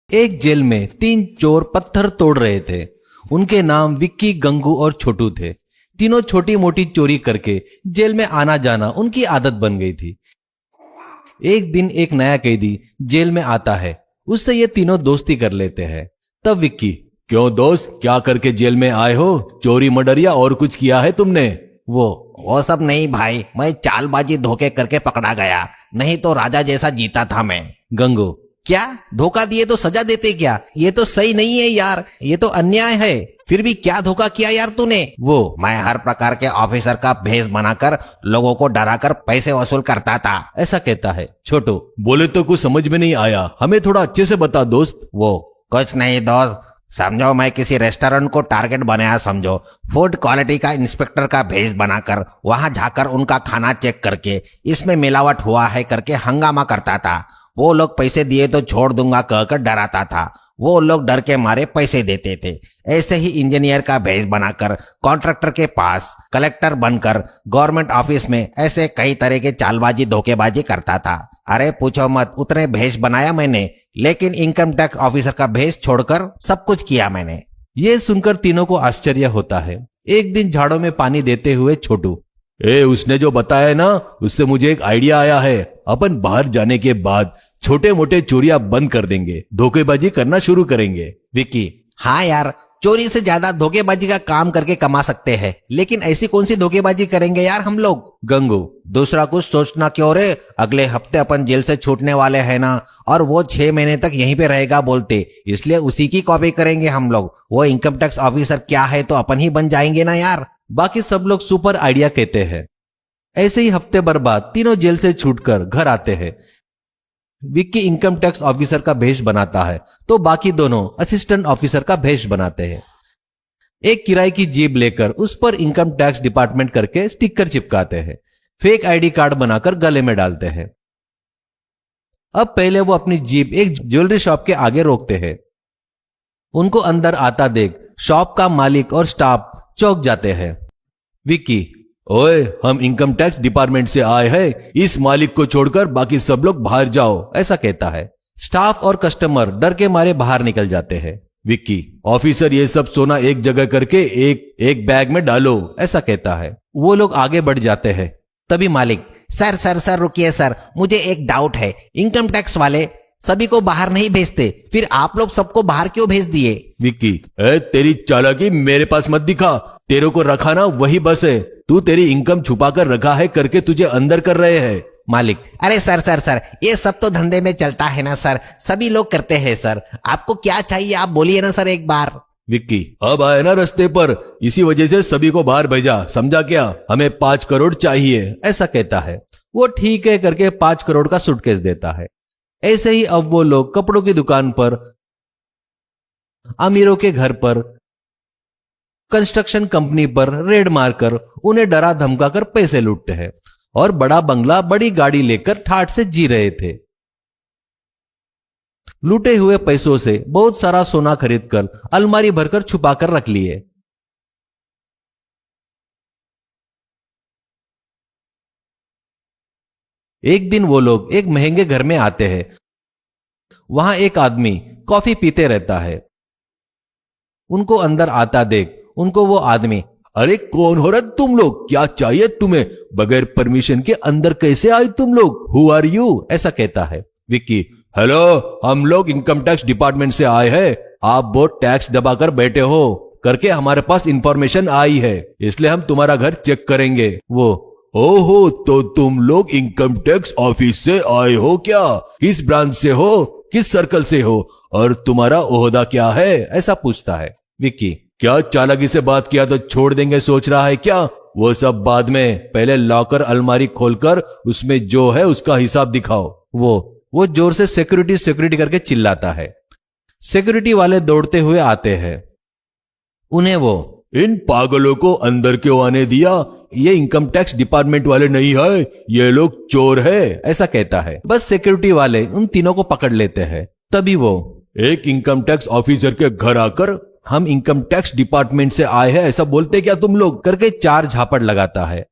एक जेल में तीन चोर पत्थर तोड़ रहे थे। उनके नाम विक्की, गंगू और छोटू थे। तीनों छोटी मोटी चोरी करके जेल में आना जाना उनकी आदत बन गई थी। एक दिन एक नया कैदी जेल में आता है। उससे ये तीनों दोस्ती कर लेते हैं। तब विक्की, क्यों दोस्त, क्या करके जेल में आए हो? चोरी, मर्डर या और कुछ किया है तुमने? वो सब नहीं भाई, मैं चालबाजी धोखे करके पकड़ा गया, नहीं तो राजा जैसा जीता था मैं। गंगू, क्या धोखा दिए तो सजा देते क्या? ये तो सही नहीं है यार, ये तो अन्याय है। फिर भी क्या धोखा किया यार तूने? मैं हर प्रकार के ऑफिसर का भेष बनाकर लोगों को डराकर पैसे वसूल करता था। ऐसा कहता है छोटू। बोले तो कुछ समझ में नहीं आया, हमें थोड़ा अच्छे से बता दोस्त। कुछ नहीं दोस्त, समझो मैं किसी रेस्टोरेंट को टारगेट बनाया, समझो फूड क्वालिटी का इंस्पेक्टर का भेष बनाकर वहां जाकर उनका खाना चेक करके इसमें मिलावट हुआ है करके हंगामा करता था। वो लोग पैसे दिए तो छोड़ दूंगा कहकर डराता था। वो लोग डर के मारे पैसे देते थे। ऐसे ही इंजीनियर का भेष बनाकर कॉन्ट्रैक्टर के पास, कलेक्टर बनकर गवर्नमेंट ऑफिस में, ऐसे कई तरह के चालबाजी धोखेबाजी करता था। अरे पूछो मत, उतने भेष बनाया मैंने, लेकिन इनकम टैक्स ऑफिसर का भेष छोड़कर सब कुछ किया मैंने। ये सुनकर तीनों को आश्चर्य होता है। एक दिन झाड़ों में पानी देते हुए छोटू, उसने जो बताया ना, उससे मुझे एक आइडिया आया है। अपन बाहर जाने के बाद छोटे मोटे चोरियां बंद कर देंगे, धोखेबाजी करना शुरू करेंगे। विक्की, हाँ यार, चोरी से ज्यादा धोखेबाजी का काम करके कमा सकते हैं, लेकिन ऐसी कौन सी धोखेबाजी करेंगे यार हम लोग? गंगू, दूसरा कुछ सोचना क्यों रे? अगले हफ्ते अपन जेल से छूटने वाले हैं ना, और वो 6 महीने तक यहीं पे रहेगा बोलते, इसलिए उसी की कॉपी करेंगे हम लोग। वो इनकम टैक्स ऑफिसर क्या है तो अपन ही बन जाएंगे ना यार। बाकी सब लोग सुपर आइडिया कहते हैं। ऐसे ही हफ्ते भर बाद तीनों जेल से छूटकर घर आते हैं। विक्की इनकम टैक्स ऑफिसर का भेष बनाता है तो बाकी दोनों असिस्टेंट ऑफिसर का भेष बनाते हैं। एक किराए की जीप लेकर उस पर इनकम टैक्स डिपार्टमेंट करके स्टिकर चिपकाते हैं। फेक आईडी कार्ड बनाकर गले में डालते हैं। अब पहले वो अपनी जीप एक ज्वेलरी शॉप के आगे रोकते हैं। उनको अंदर आता देख शॉप का मालिक और स्टाफ चौंक जाते हैं। विक्की, ओए, हम इनकम टैक्स डिपार्टमेंट से आए हैं, इस मालिक को छोड़कर बाकी सब लोग बाहर जाओ, ऐसा कहता है। स्टाफ और कस्टमर डर के मारे बाहर निकल जाते हैं। विक्की, ऑफिसर, ये सब सोना एक जगह करके एक बैग में डालो, ऐसा कहता है। वो लोग आगे बढ़ जाते हैं। तभी मालिक, सर सर सर रुकिए सर, मुझे एक डाउट है। इनकम टैक्स वाले सभी को बाहर नहीं भेजते, फिर आप लोग सबको बाहर क्यों भेज दिए? विक्की, तेरी चालाकी मेरे पास मत दिखा। तेरे को रखा ना वही बस है। तू तेरी इनकम छुपा कर रखा है करके तुझे अंदर कर रहे हैं। मालिक, अरे सर सर सर, ये सब तो धंधे में चलता है ना सर, सभी लोग करते हैं सर। आपको क्या चाहिए आप बोलिए ना सर एक बार। विक्की, अब आए ना रास्ते पर, इसी वजह से सभी को बाहर भेजा, समझा क्या? हमें 5 करोड़ चाहिए, ऐसा कहता है। वो ठीक है करके 5 करोड़ का सूटकेस देता है। ऐसे ही अब वो लोग कपड़ों की दुकान पर, अमीरों के घर पर, कंस्ट्रक्शन कंपनी पर रेड मारकर उन्हें डरा धमकाकर पैसे लूटते हैं और बड़ा बंगला, बड़ी गाड़ी लेकर ठाठ से जी रहे थे। लूटे हुए पैसों से बहुत सारा सोना खरीदकर अलमारी भरकर छुपाकर रख लिए। एक दिन वो लोग एक महंगे घर में आते हैं। वहां एक आदमी कॉफी पीते रहता है। उनको अंदर आता देख उनको वो आदमी, अरे कौन हो रहा तुम लोग? क्या चाहिए तुम्हें? बगैर परमिशन के अंदर कैसे आए तुम लोग? Who are you? ऐसा कहता है। विक्की, हेलो, हम लोग इनकम टैक्स डिपार्टमेंट से आए हैं। आप वो टैक्स दबाकर बैठे हो करके हमारे पास इंफॉर्मेशन आई है, इसलिए हम तुम्हारा घर चेक करेंगे। ओहो, तो तुम लोग इनकम टैक्स ऑफिस से आए हो क्या? किस ब्रांच से हो, किस सर्कल से हो, और तुम्हारा ओहदा क्या है? ऐसा पूछता है। विक्की, क्या चालाकी से बात किया तो छोड़ देंगे सोच रहा है क्या? वो सब बाद में, पहले लॉकर अलमारी खोलकर उसमें जो है उसका हिसाब दिखाओ। वो जोर से सिक्योरिटी सिक्योरिटी करके चिल्लाता है। सिक्योरिटी वाले दौड़ते हुए आते हैं। उन्हें इन पागलों को अंदर क्यों आने दिया? ये इनकम टैक्स डिपार्टमेंट वाले नहीं है, ये लोग चोर है, ऐसा कहता है। बस सिक्योरिटी वाले उन तीनों को पकड़ लेते हैं। तभी एक इनकम टैक्स ऑफिसर के घर आकर, हम इनकम टैक्स डिपार्टमेंट से आए हैं ऐसा बोलते क्या तुम लोग? करके 4 झापड़ लगाता है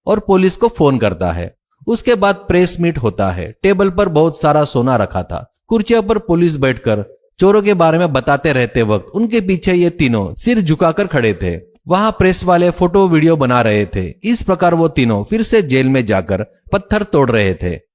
और पुलिस को फोन करता है। उसके बाद प्रेस मीट होता है। टेबल पर बहुत सारा सोना रखा था। कुर्सियों पर पुलिस बैठकर चोरों के बारे में बताते रहते वक्त उनके पीछे ये तीनों सिर झुकाकर खड़े थे। वहां प्रेस वाले फोटो वीडियो बना रहे थे। इस प्रकार वो तीनों फिर से जेल में जाकर पत्थर तोड़ रहे थे।